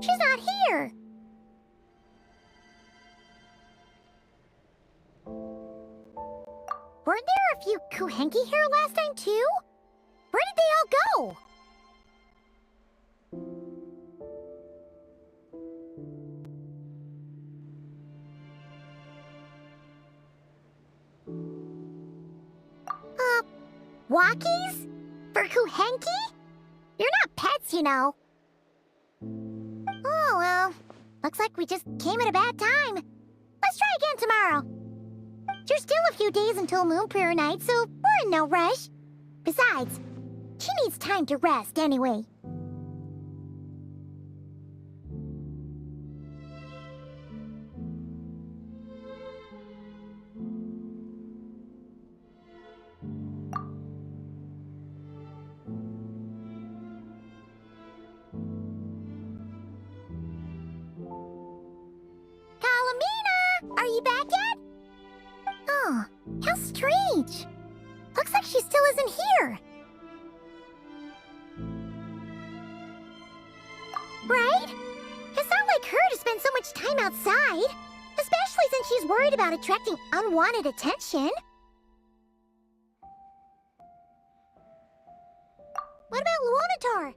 She's not here. Weren't there a few Kuhenki here last time too? Where did they all go? Walkies? For Kuhenki? You're not pets, you know. Oh, well, looks like we just came at a bad time. Let's try again tomorrow. There's still a few days until Moon Prayer Night, so we're in no rush. Besides, she needs time to rest anyway. Are you back yet? Oh, how strange. Looks like she still isn't here. Right? It's not like her to spend so much time outside, especially since she's worried about attracting unwanted attention. What about Luonatar?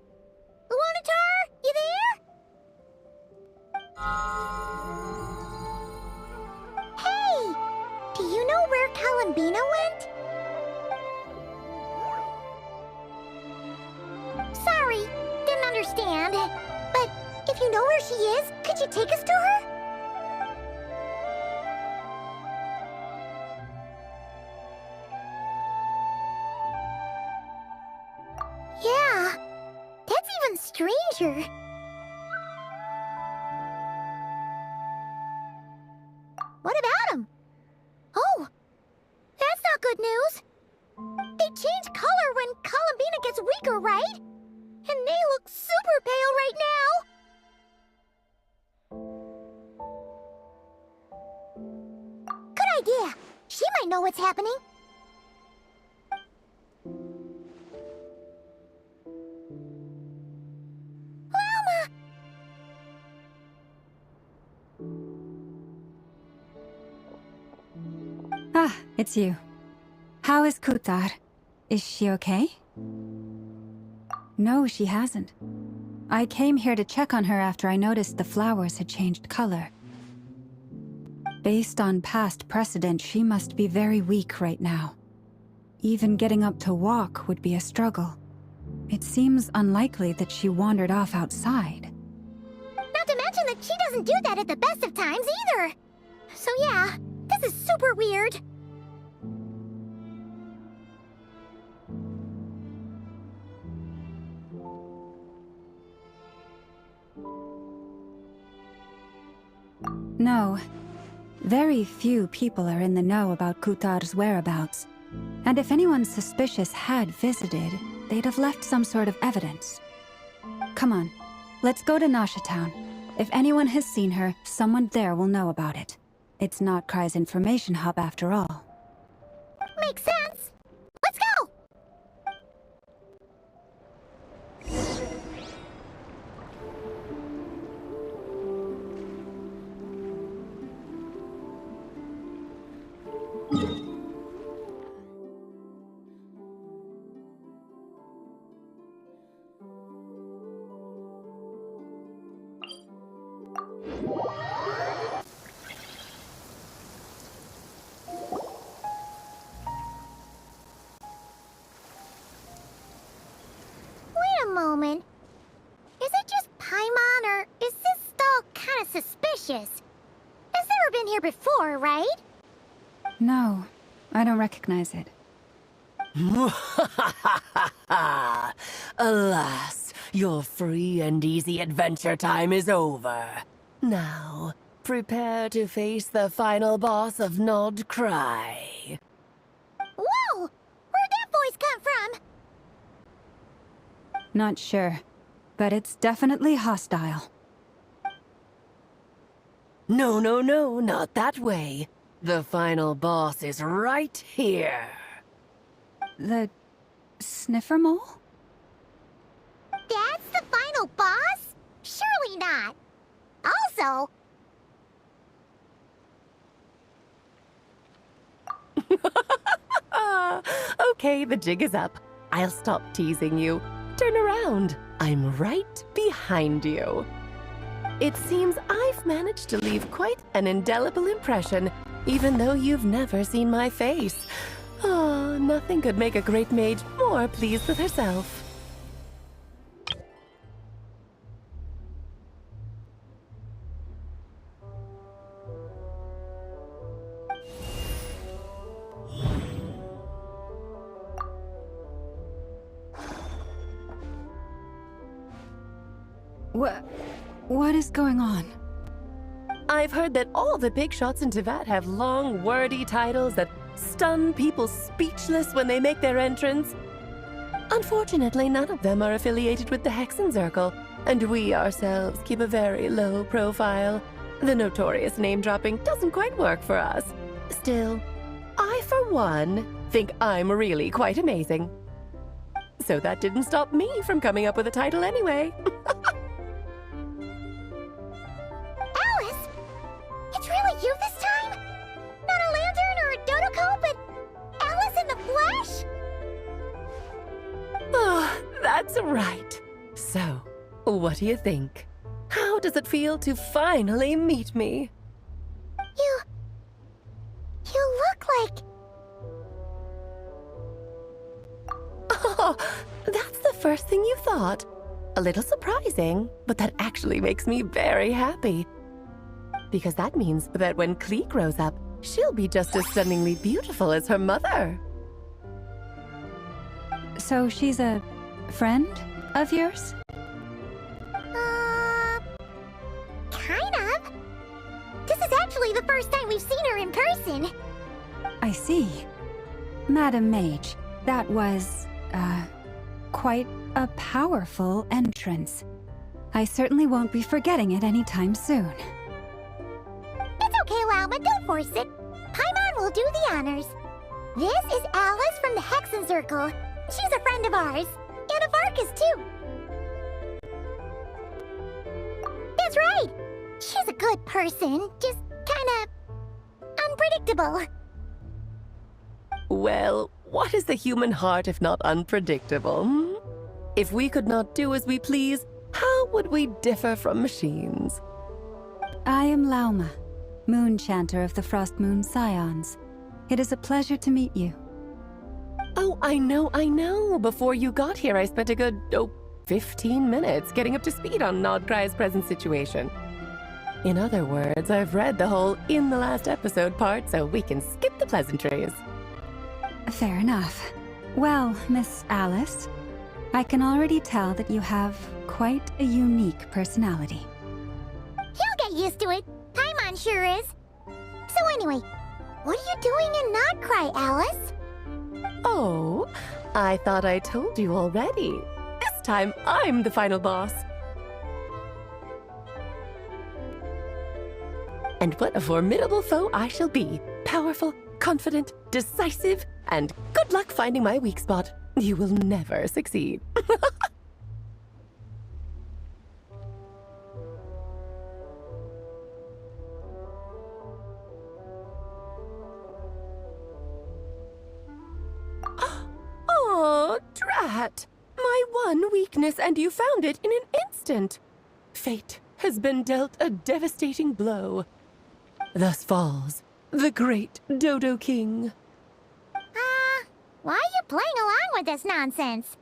Luonatar, you there? Hey! Do you know where Kalambina went? Sorry, didn't understand. But if you know where she is, could you take us to her? Yeah, that's even stranger. What about him? Oh, that's not good news. They change color when Kalambina gets weaker, right? And they look super pale right now. Good idea. She might know what's happening. Ah, it's you. How is Kutar? Is she okay? No, she hasn't. I came here to check on her after I noticed the flowers had changed color. Based on past precedent, she must be very weak right now. Even getting up to walk would be a struggle. It seems unlikely that she wandered off outside. Not to mention that she doesn't do that at the best of times either. So yeah, this is super weird. No. Very few people are in the know about Kutar's whereabouts. And if anyone suspicious had visited, they'd have left some sort of evidence. Come on, let's go to Nasha Town. If anyone has seen her, someone there will know about it. It's not Cry's information hub after all. Makes sense. Let's go! Moment. Is it just Paimon, or is this stall kind of suspicious? It's never been here before, right? No, I don't recognize it. Alas, your free and easy adventure time is over. Now, prepare to face the final boss of Nod Cry. Whoa! Where'd that voice come from? Not sure, but it's definitely hostile. No, not that way. The final boss is right here. The sniffer mole? That's the final boss? She's surely not. Also, Okay, the jig is up. I'll stop teasing you. Turn around. I'm right behind you. It seems I've managed to leave quite an indelible impression, even though you've never seen my face. Oh, nothing could make a great mage more pleased with herself. What is going on? I've heard that all the big shots in Teyvat have long, wordy titles that stun people speechless when they make their entrance. Unfortunately, none of them are affiliated with the Hexenzirkel, and we ourselves keep a very low profile. The notorious name-dropping doesn't quite work for us. Still, I, for one, think I'm really quite amazing. So that didn't stop me from coming up with a title anyway. Alice, it's really you this time? Not a lantern or a Dodoko, but Alice in the flesh? Oh, that's right. So, what do you think? How does it feel to finally meet me? You look like... Oh, that's the first thing you thought. A little surprising, but that actually makes me very happy. Because that means that when Klee grows up, she'll be just as stunningly beautiful as her mother. So she's a friend of yours? Kind of. This is actually the first time we've seen her in person. I see. Madam Mage, that was, quite a powerful entrance. I certainly won't be forgetting it anytime soon. It's okay, Lauma, don't force it. Paimon will do the honors. This is Alice from the Hexenzirkel. She's a friend of ours. And of Arcus, too. That's right. She's a good person, just kinda... unpredictable. Well, what is the human heart if not unpredictable? Hmm? If we could not do as we please, how would we differ from machines? I am Lauma, Moon Chanter of the Frost Moon Scions. It is a pleasure to meet you. Oh, I know. Before you got here, I spent a good, 15 minutes getting up to speed on Nodcry's present situation. In other words, I've read the whole in the last episode part, so we can skip the pleasantries. Fair enough. Well, Miss Alice, I can already tell that you have quite a unique personality. You'll get used to it. Paimon sure is. So anyway, what are you doing in Nodcry, Alice? Oh, I thought I told you already. This time, I'm the final boss. And what a formidable foe I shall be. Powerful, confident, decisive, and good luck finding my weak spot. You will never succeed. Oh, drat! My one weakness, and you found it in an instant. Fate has been dealt a devastating blow. Thus falls the great Dodo King. Why are you playing along with this nonsense?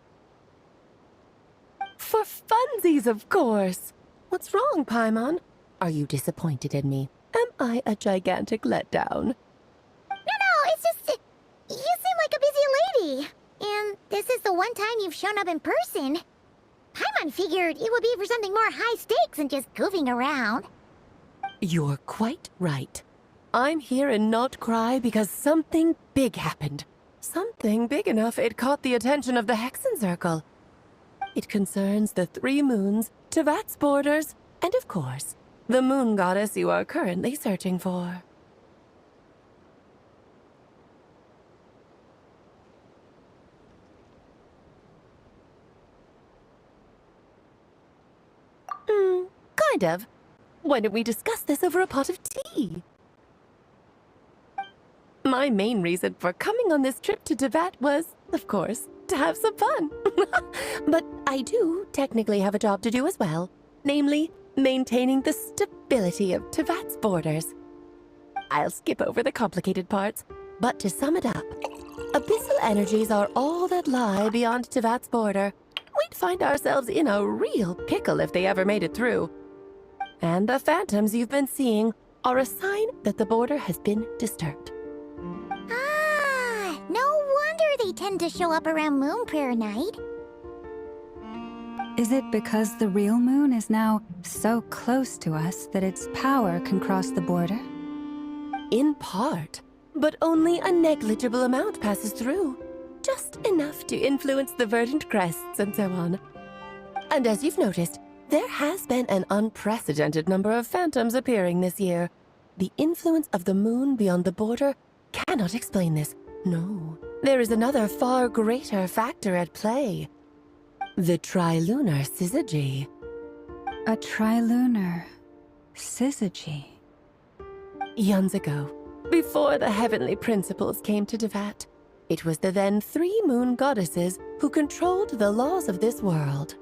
For funsies, of course. What's wrong, Paimon? Are you disappointed in me? Am I a gigantic letdown? No, it's just... you seem like a busy lady. And this is the one time you've shown up in person. Paimon figured it would be for something more high stakes than just goofing around. You're quite right. I'm here in Nodcry because something big happened. Something big enough it caught the attention of the Hexenzirkel. It concerns the three moons, Teyvat's borders, and of course, the moon goddess you are currently searching for. Kind of. Why don't we discuss this over a pot of tea? My main reason for coming on this trip to Teyvat was, of course, to have some fun. But I do technically have a job to do as well, namely, maintaining the stability of Teyvat's borders. I'll skip over the complicated parts, but to sum it up, abyssal energies are all that lie beyond Teyvat's border. We'd find ourselves in a real pickle if they ever made it through. And the phantoms you've been seeing are a sign that the border has been disturbed. Ah, no wonder they tend to show up around moon prayer night. Is it because the real moon is now so close to us that its power can cross the border? In part, but only a negligible amount passes through. Just enough to influence the verdant crests and so on. And as you've noticed, there has been an unprecedented number of phantoms appearing this year. The influence of the moon beyond the border cannot explain this. No, there is another far greater factor at play. The trilunar syzygy. A trilunar syzygy. Eons ago, before the heavenly principles came to Teyvat, it was the then 3 moon goddesses who controlled the laws of this world.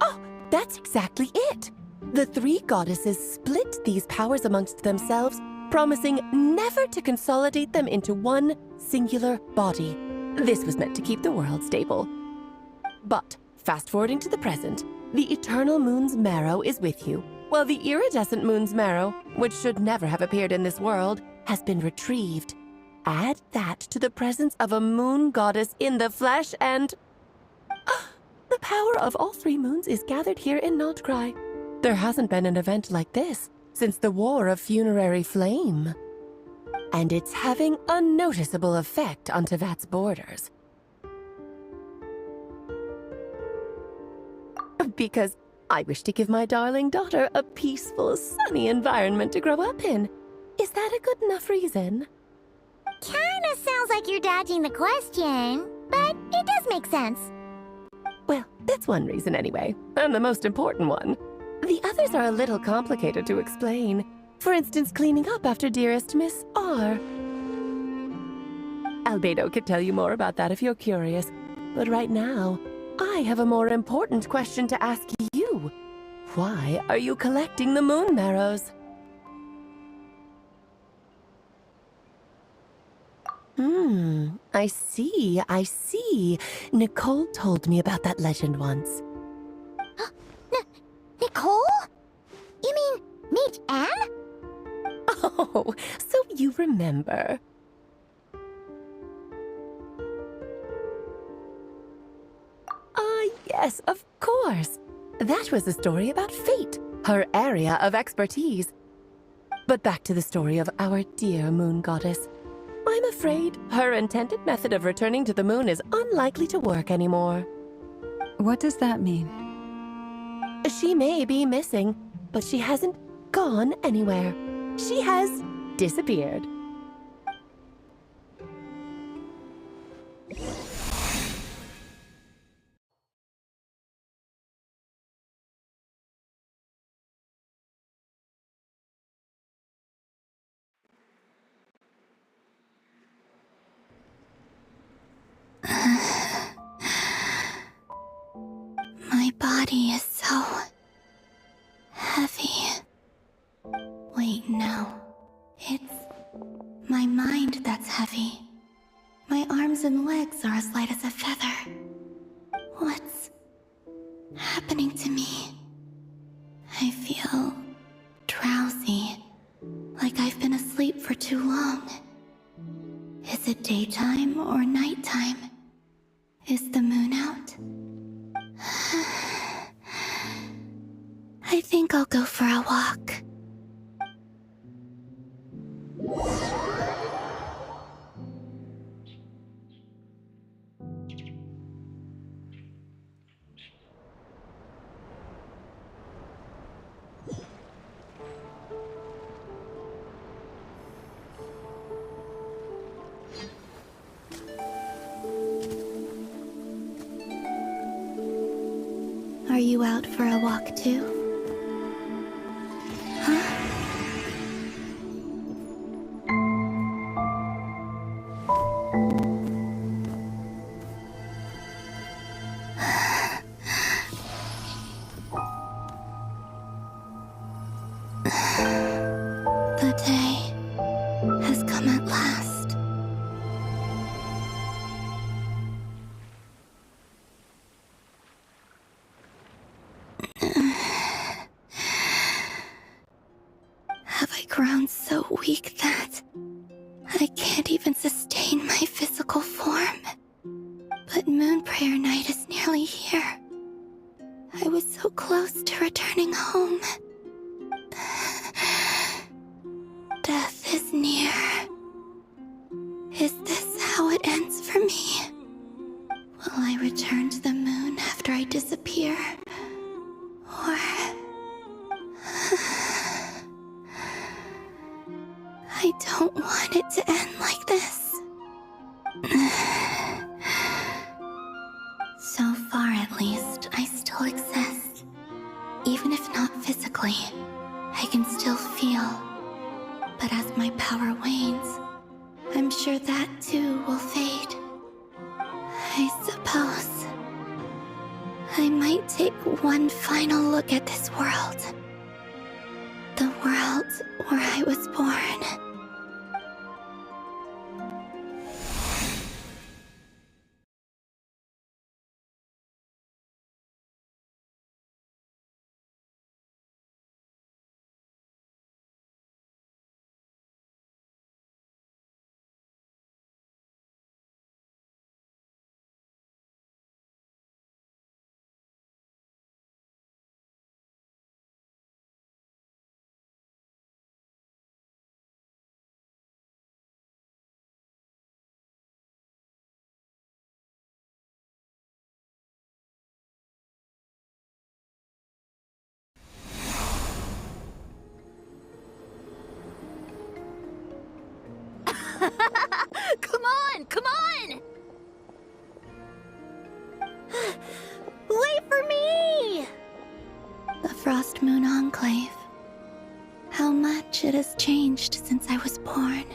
Oh, that's exactly it! The 3 goddesses split these powers amongst themselves, promising never to consolidate them into one singular body. This was meant to keep the world stable. But, fast-forwarding to the present, the eternal moon's marrow is with you, while the iridescent moon's marrow, which should never have appeared in this world, has been retrieved. Add that to the presence of a moon goddess in the flesh and... the power of all 3 moons is gathered here in Notcry. There hasn't been an event like this since the War of Funerary Flame. And it's having a noticeable effect on Teyvat's borders. Because I wish to give my darling daughter a peaceful, sunny environment to grow up in. Is that a good enough reason? Kinda sounds like you're dodging the question, but it does make sense. Well, that's one reason anyway, and the most important one. The others are a little complicated to explain. For instance, cleaning up after dearest Miss R. Albedo could tell you more about that if you're curious, but right now, I have a more important question to ask you. Why are you collecting the moon marrows? I see. Nicole told me about that legend once. Nicole? You mean Meet Anne? Oh, so you remember. Yes, of course. That was a story about fate, her area of expertise. But back to the story of our dear moon goddess. I'm afraid her intended method of returning to the moon is unlikely to work anymore. What does that mean? She may be missing, but she hasn't gone anywhere. She has disappeared. My body is so heavy. Wait, no. It's my mind that's heavy. My arms and legs are as light as a feather. What's happening to me? I feel drowsy, like I've been asleep for too long. Is it daytime or nighttime? Is the moon out? I think I'll go for a walk. you out for a walk too? Huh? The day has come at last. Have I grown so weak that I can't even sustain my physical form? But Moon Prayer Night is nearly here. I was so close to returning home. Death is near. Is this how it ends for me? Will I return to the moon after I disappear? Or... I don't want it to end like this. So far, at least, I still exist. Even if not physically, I can still feel. But as my power wanes, I'm sure that too will fade. I suppose I might take one final look at this world. The world where I was born. Come on! Come on! Wait for me! The Frost Moon Enclave. How much it has changed since I was born.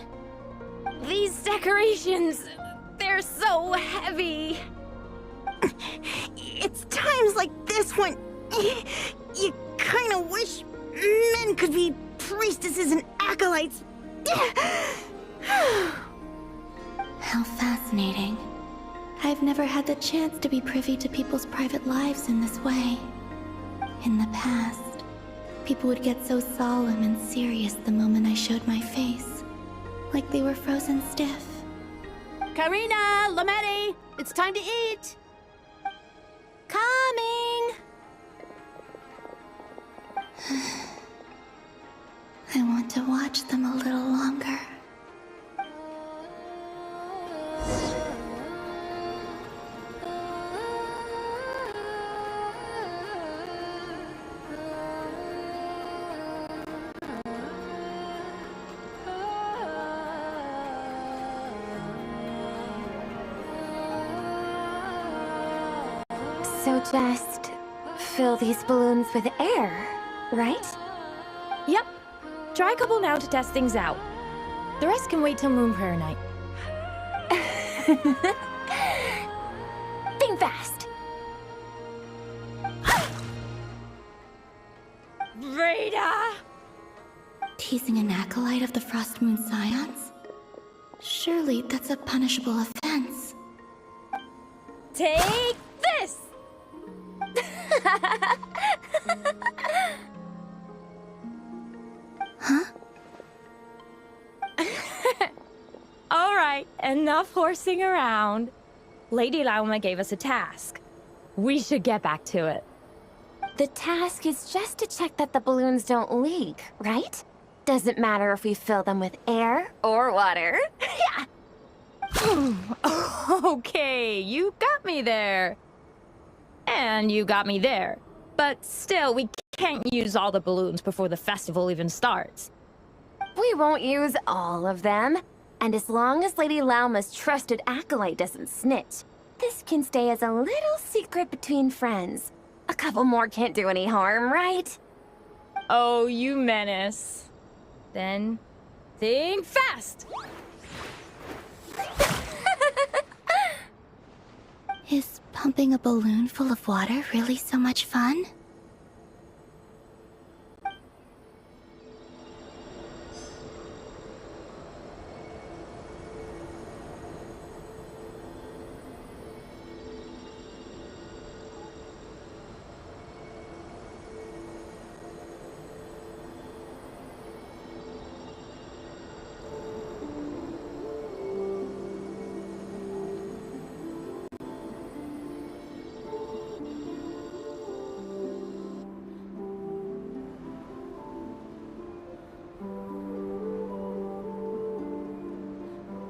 These decorations, they're so heavy. It's times like this when you kind of wish men could be priestesses and acolytes. How fascinating. I've never had the chance to be privy to people's private lives in this way. In the past, people would get so solemn and serious the moment I showed my face, like they were frozen stiff. Karina, Lametti, it's time to eat. Coming! I want to watch them a little longer. So just fill these balloons with air, right? Yep. Try a couple now to test things out. The rest can wait till Moon Prayer Night. Think fast. Rita! Teasing an acolyte of the Frost Moon Scions? Surely that's a punishable offense. Take this! Huh? All right, enough horsing around. Lady Lauma gave us a task. We should get back to it. The task is just to check that the balloons don't leak, right? Doesn't matter if we fill them with air or water. Yeah. Okay, you got me there. And you got me there. But still, we can't use all the balloons before the festival even starts. We won't use all of them. And as long as Lady Lauma's trusted acolyte doesn't snitch, this can stay as a little secret between friends. A couple more can't do any harm, right? Oh, you menace. Then think fast! Is pumping a balloon full of water really so much fun?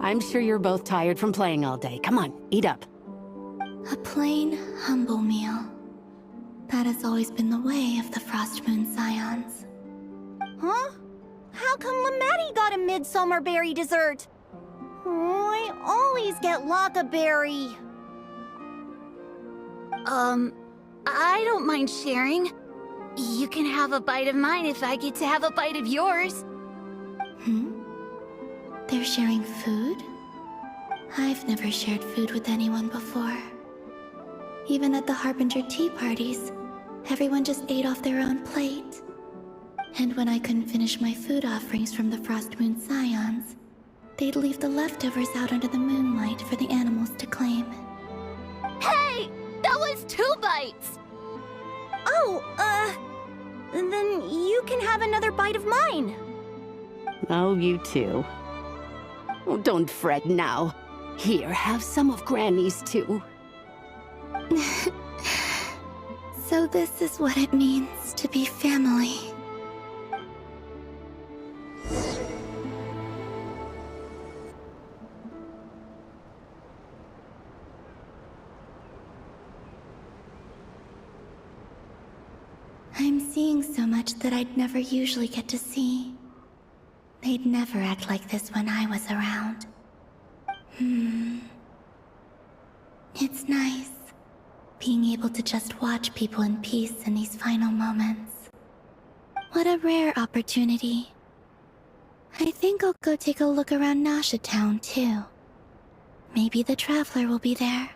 I'm sure you're both tired from playing all day. Come on, eat up. A plain, humble meal. That has always been the way of the Frost Moon Scions. Huh? How come Lametti got a midsummer berry dessert? Oh, I always get Lockaberry. I don't mind sharing. You can have a bite of mine if I get to have a bite of yours. They're sharing food? I've never shared food with anyone before. Even at the Harbinger tea parties, everyone just ate off their own plate. And when I couldn't finish my food offerings from the Frost Moon Scions, they'd leave the leftovers out under the moonlight for the animals to claim. Hey! That was 2 bites! Oh, then you can have another bite of mine. Oh, you too. Oh, don't fret now. Here, have some of Granny's too. So this is what it means to be family. I'm seeing so much that I'd never usually get to see. They'd never act like this when I was around. It's nice, being able to just watch people in peace in these final moments. What a rare opportunity. I think I'll go take a look around Nasha Town, too. Maybe the Traveler will be there.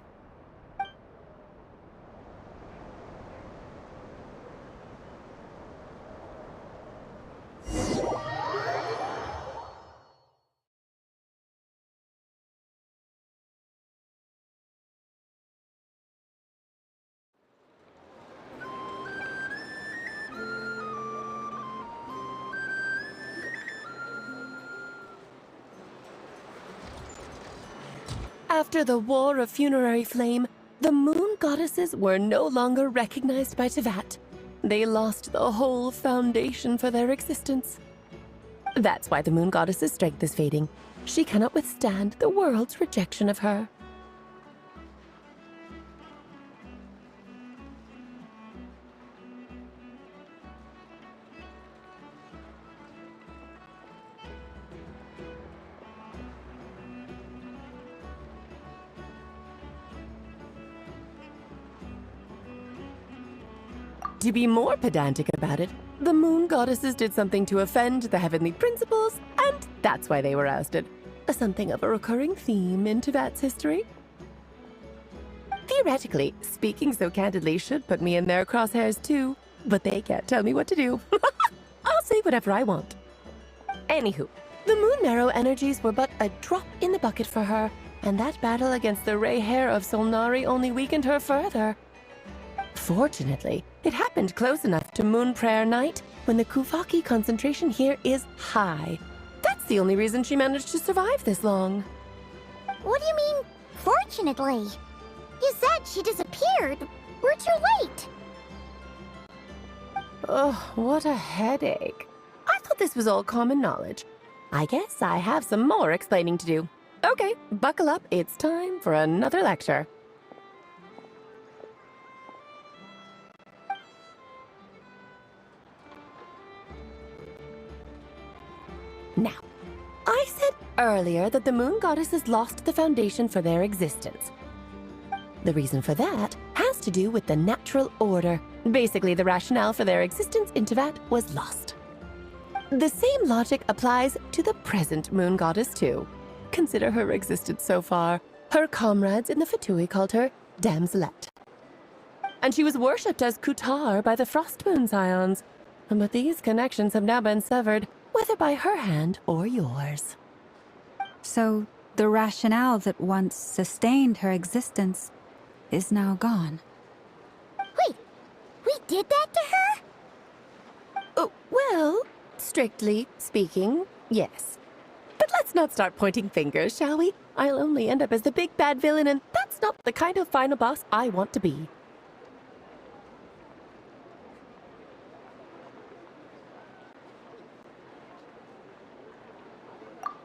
After the War of Funerary Flame, the Moon Goddesses were no longer recognized by Tevat. They lost the whole foundation for their existence. That's why the Moon Goddess's strength is fading. She cannot withstand the world's rejection of her. To be more pedantic about it, the Moon Goddesses did something to offend the heavenly principles, and that's why they were ousted. Something of a recurring theme in Tevat's history. Theoretically, speaking so candidly should put me in their crosshairs too, but they can't tell me what to do. I'll say whatever I want. Anywho, the Moon Marrow energies were but a drop in the bucket for her, and that battle against the Ray Hair of Solnari only weakened her further. Fortunately, it happened close enough to Moon Prayer Night when the Kuvaki concentration here is high. That's the only reason she managed to survive this long. What do you mean, fortunately? You said she disappeared. We're too late. Oh, what a headache. I thought this was all common knowledge. I guess I have some more explaining to do. Okay, buckle up. It's time for another lecture. Now, I said earlier that the Moon Goddesses lost the foundation for their existence. The reason for that has to do with the natural order. Basically, the rationale for their existence in Tevat was lost. The same logic applies to the present moon goddess, too. Consider her existence so far. Her comrades in the Fatui called her Damselette. And she was worshipped as Kutar by the Frost Moon Scions. But these connections have now been severed, whether by her hand or yours. So, the rationale that once sustained her existence is now gone. Wait, we did that to her? Oh, well, strictly speaking, yes. But let's not start pointing fingers, shall we? I'll only end up as the big bad villain, and that's not the kind of final boss I want to be.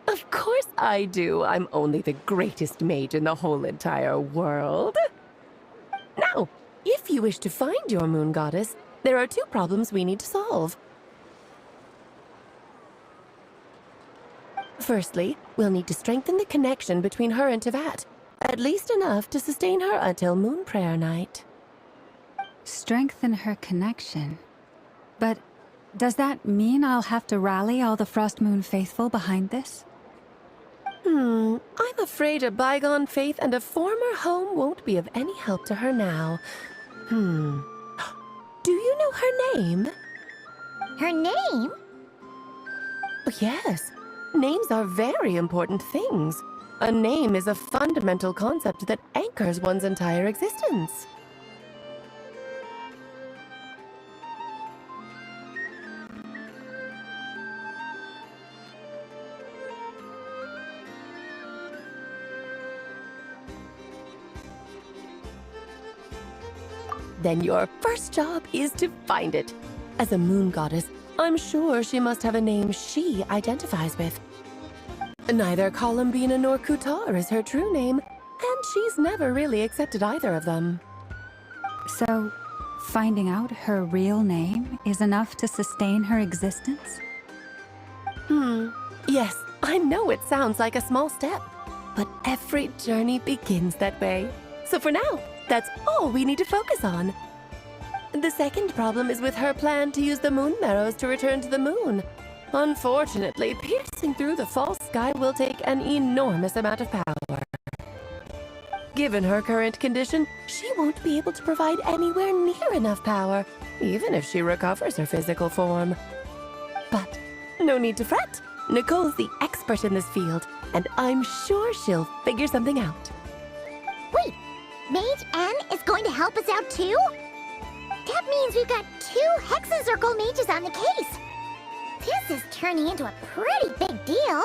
Of course I do. I'm only the greatest mage in the whole entire world. Now, if you wish to find your moon goddess, there are 2 problems we need to solve. Firstly, we'll need to strengthen the connection between her and Tevat, at least enough to sustain her until Moon Prayer Night. Strengthen her connection. But does that mean I'll have to rally all the Frost Moon faithful behind this? I'm afraid a bygone faith and a former home won't be of any help to her now. Do you know her name? Her name? Yes. Names are very important things. A name is a fundamental concept that anchors one's entire existence. Then your first job is to find it. As a moon goddess, I'm sure she must have a name she identifies with. Neither Columbina nor Kutar is her true name, and she's never really accepted either of them. So, finding out her real name is enough to sustain her existence? Yes, I know it sounds like a small step, but every journey begins that way. So for now, that's all we need to focus on. The second problem is with her plan to use the moon marrows to return to the moon. Unfortunately, piercing through the false sky will take an enormous amount of power. Given her current condition, she won't be able to provide anywhere near enough power, even if she recovers her physical form. But no need to fret. Nicole's the expert in this field, and I'm sure she'll figure something out. Wait, Mage N is going to help us out too? That means we've got 2 Hexacircle mages on the case. This is turning into a pretty big deal.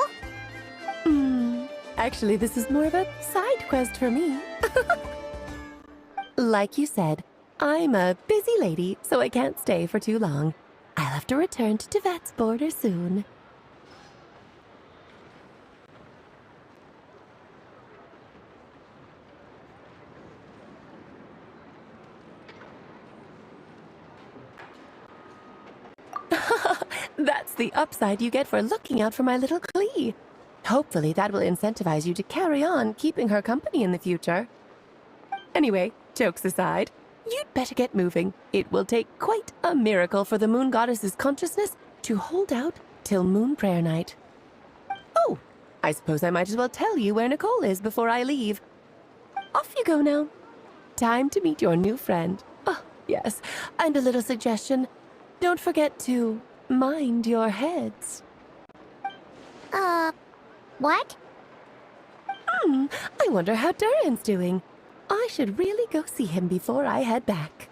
Actually, this is more of a side quest for me. Like you said, I'm a busy lady, so I can't stay for too long. I'll have to return to Tevat's border soon. That's the upside you get for looking out for my little Klee. Hopefully that will incentivize you to carry on keeping her company in the future. Anyway, jokes aside, you'd better get moving. It will take quite a miracle for the moon goddess's consciousness to hold out till Moon Prayer Night. Oh, I suppose I might as well tell you where Nicole is before I leave. Off you go now. Time to meet your new friend. Oh, yes, and a little suggestion. Don't forget to mind your heads. What? I wonder how Durin's doing. I should really go see him before I head back.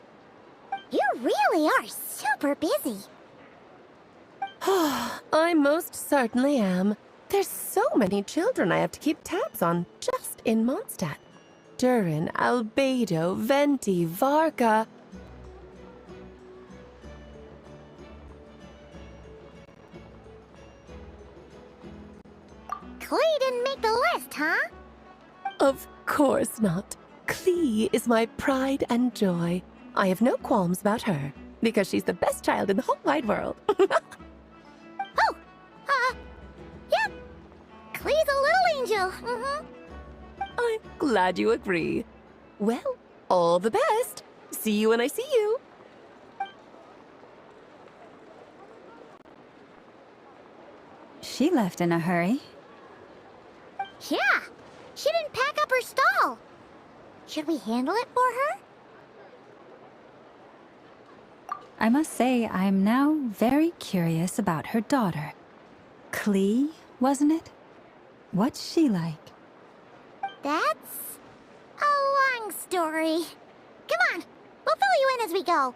You really are super busy. I most certainly am. There's so many children I have to keep tabs on just in Mondstadt. Durin, Albedo, Venti, Varka. Klee didn't make the list, huh? Of course not. Klee is my pride and joy. I have no qualms about her, because she's the best child in the whole wide world. Yep. Klee's a little angel. I'm glad you agree. Well, all the best. See you when I see you. she left in a hurry. Yeah, she didn't pack up her stall. Should we handle it for her? I must say, I'm now very curious about her daughter. Klee, wasn't it? What's she like? That's a long story. Come on, we'll fill you in as we go.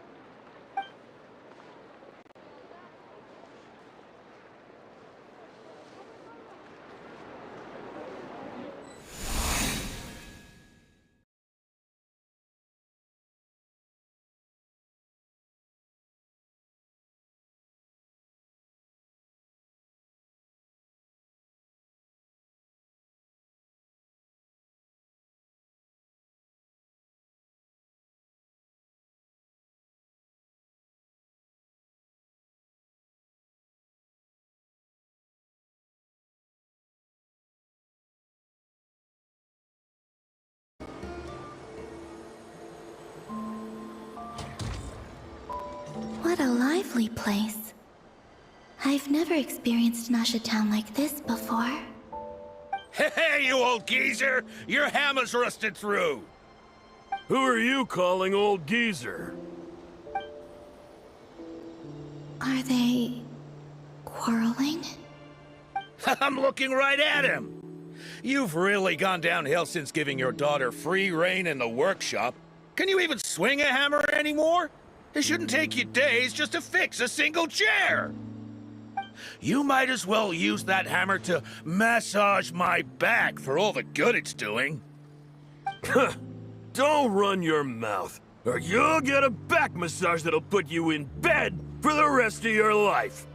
What a lively place. I've never experienced Nasha Town like this before. Hey, you old geezer! Your hammer's rusted through! Who are you calling old geezer? Are they quarreling? I'm looking right at him! You've really gone downhill since giving your daughter free rein in the workshop. Can you even swing a hammer anymore? It shouldn't take you days just to fix a single chair! You might as well use that hammer to massage my back for all the good it's doing. Don't run your mouth, or you'll get a back massage that'll put you in bed for the rest of your life.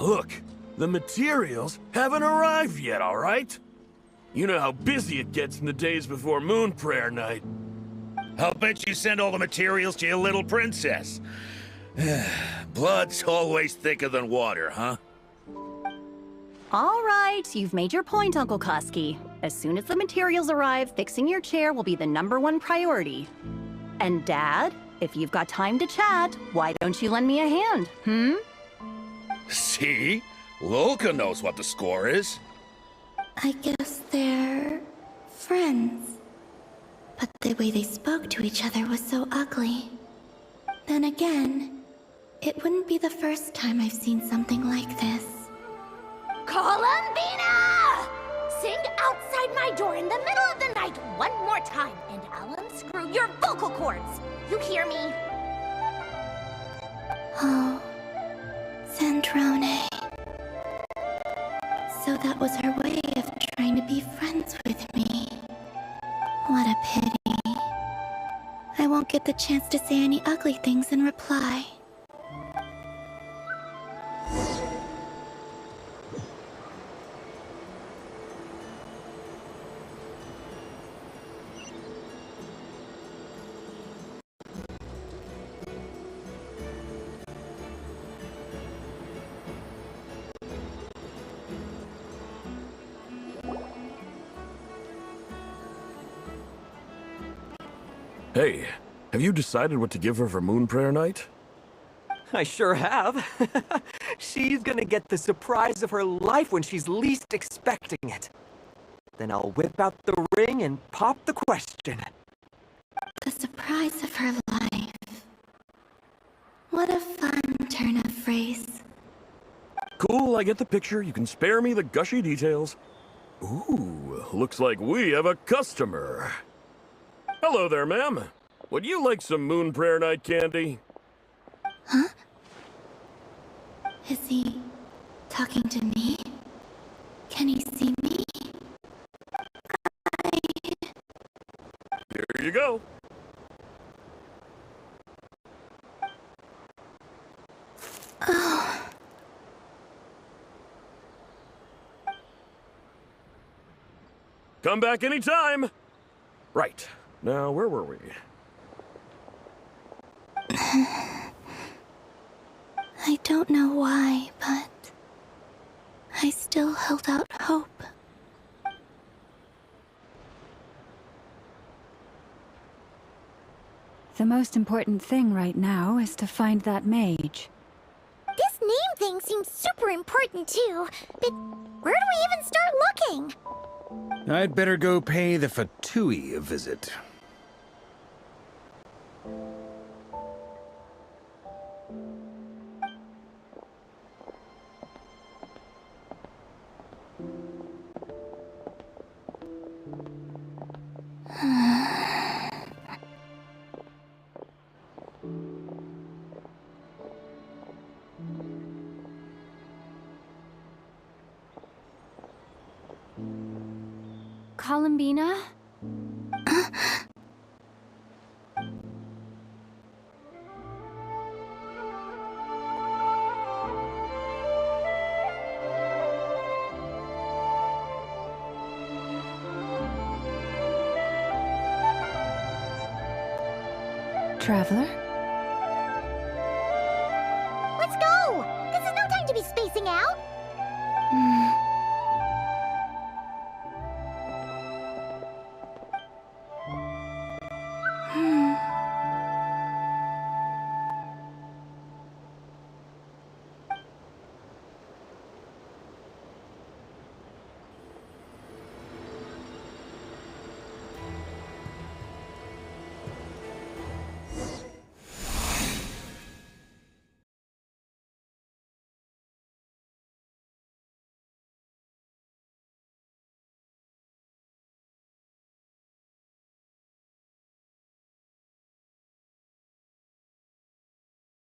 Look, the materials haven't arrived yet, all right? You know how busy it gets in the days before Moon Prayer Night. I'll bet you send all the materials to your little princess. Blood's always thicker than water, huh? All right, you've made your point, Uncle Koski. As soon as the materials arrive, fixing your chair will be the #1 priority. And Dad, if you've got time to chat, why don't you lend me a hand, See? Lolka knows what the score is. I guess they're friends. But the way they spoke to each other was so ugly. Then again, it wouldn't be the first time I've seen something like this. Columbina! Sing outside my door in the middle of the night one more time, and I'll unscrew your vocal cords. You hear me? Oh, Sandrone. So that was her way of trying to be friends with me. What a pity. I won't get the chance to say any ugly things in reply. Hey, have you decided what to give her for Moon Prayer Night? I sure have. She's gonna get the surprise of her life when she's least expecting it. Then I'll whip out the ring and pop the question. The surprise of her life. What a fun turn of phrase. Cool, I get the picture. You can spare me the gushy details. Ooh, looks like we have a customer. Hello there, ma'am. Would you like some Moon Prayer Night candy? Huh? Is he talking to me? Can he see me? Here you go. Oh. Come back anytime. Right. Now, where were we? I don't know why, but I still held out hope. The most important thing right now is to find that mage. This name thing thing seems super important too. But where do we even start looking? I'd better go pay the Fatui a visit. Columbina? Traveler?